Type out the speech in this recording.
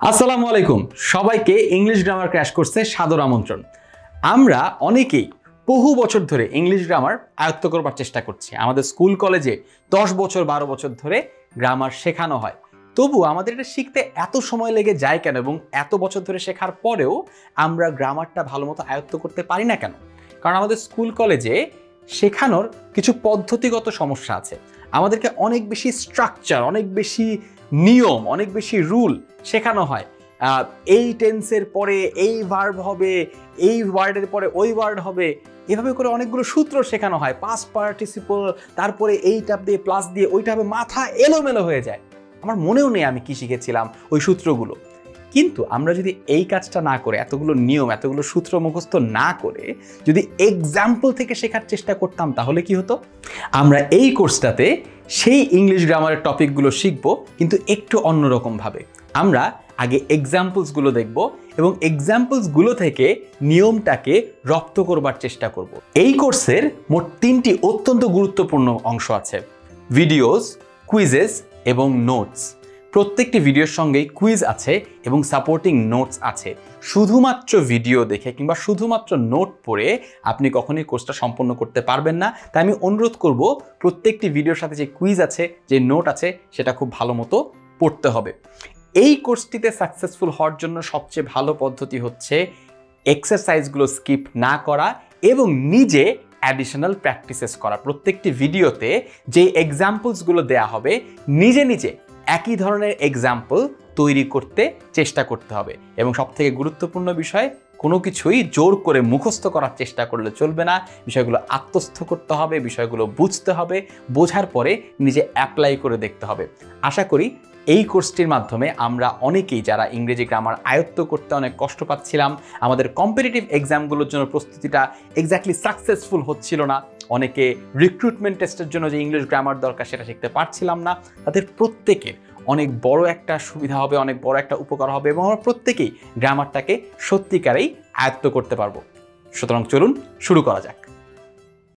আসসালামু আলাইকুম সবাইকে ইংলিশ গ্রামার ক্র্যাশ কোর্সে সাদর আমন্ত্রণ। আমরা অনেকেই বহু বছর ধরে ইংলিশ গ্রামার আয়ত্ত করবার চেষ্টা করছি। আমাদের স্কুল কলেজে 10 বছর 12 বছর ধরে গ্রামার শেখানো হয়, তবু আমাদের এটা শিখতে এত সময় লেগে যায় কেন এবং এত বছর ধরে শেখার পরেও আমরা গ্রামারটা ভালো মতো আয়ত্ত করতে পারি না কেন? কারণ আমাদের স্কুল কলেজে শেখানোর কিছু পদ্ধতিগত সমস্যা আছে। আমাদেরকে অনেক বেশি স্ট্রাকচার, অনেক বেশি নিয়ম, অনেক বেশি রুল শেখানো হয়। এই টেন্সের পরে এই ভার্ব হবে, এই ওয়ার্ডের পরে ওই ওয়ার্ড হবে, এভাবে করে অনেকগুলো সূত্র শেখানো হয়। পাস্ট পার্টিসিপল, তারপরে এইটা দিয়ে প্লাস দিয়ে ওইটা হবে, মাথা এলোমেলো হয়ে যায়। আমার মনেও নেই আমি কি শিখেছিলাম ওই সূত্রগুলো। কিন্তু আমরা যদি এই কাজটা না করে, এতগুলো নিয়ম, এতগুলো সূত্র মুখস্থ না করে যদি এক্সাম্পল থেকে শেখার চেষ্টা করতাম, তাহলে কি হতো? আমরা এই কোর্সটাতে সেই ইংলিশ গ্রামারের টপিকগুলো শিখবো, কিন্তু একটু অন্যরকমভাবে। আমরা আগে এক্সাম্পলসগুলো দেখব এবং এক্সাম্পলসগুলো থেকে নিয়মটাকে রপ্ত করবার চেষ্টা করব। এই কোর্সের মোট 3টি অত্যন্ত গুরুত্বপূর্ণ অংশ আছে: ভিডিওস, কুইজেস এবং নোটস। প্রত্যেকটি ভিডিওর সঙ্গেই কুইজ আছে এবং সাপোর্টিং নোটস আছে। শুধুমাত্র ভিডিও দেখে কিংবা শুধুমাত্র নোট পড়ে আপনি কখনোই কোর্সটা সম্পন্ন করতে পারবেন না। তাই আমি অনুরোধ করব, প্রত্যেকটি ভিডিওর সাথে যে কুইজ আছে, যে নোট আছে, সেটা খুব ভালো মতো পড়তে হবে। এই কোর্সটিতে সাকসেসফুল হওয়ার জন্য সবচেয়ে ভালো পদ্ধতি হচ্ছে এক্সারসাইজগুলো স্কিপ না করা এবং নিজে অ্যাডিশনাল প্র্যাকটিসেস করা। প্রত্যেকটি ভিডিওতে যে এক্সাম্পলসগুলো দেয়া হবে, নিজে নিজে একই ধরনের এক্সাম্পল তৈরি করতে চেষ্টা করতে হবে। এবং সবথেকে গুরুত্বপূর্ণ বিষয়, কোনো কিছুই জোর করে মুখস্থ করার চেষ্টা করলে চলবে না। বিষয়গুলো আত্মস্থ করতে হবে, বিষয়গুলো বুঝতে হবে, বোঝার পরে নিজে অ্যাপ্লাই করে দেখতে হবে। আশা করি এই কোর্সটির মাধ্যমে আমরা অনেকেই, যারা ইংরেজি গ্রামার আয়ত্ত করতে অনেক কষ্ট পাচ্ছিলাম, আমাদের কম্পিটিটিভ এক্সামগুলোর জন্য প্রস্তুতিটা এক্স্যাক্টলি সাকসেসফুল হচ্ছিল না, অনেকে রিক্রুটমেন্ট টেস্টের জন্য যে ইংলিশ গ্রামার দরকার সেটা শিখতে পারছিলাম না, তাদের প্রত্যেকের অনেক বড় একটা সুবিধা হবে, অনেক বড় একটা উপকার হবে এবং আমরা প্রত্যেকেই গ্রামারটাকে সত্যিকারেই আয়ত্ত করতে পারবো। সুতরাং চলুন শুরু করা যাক।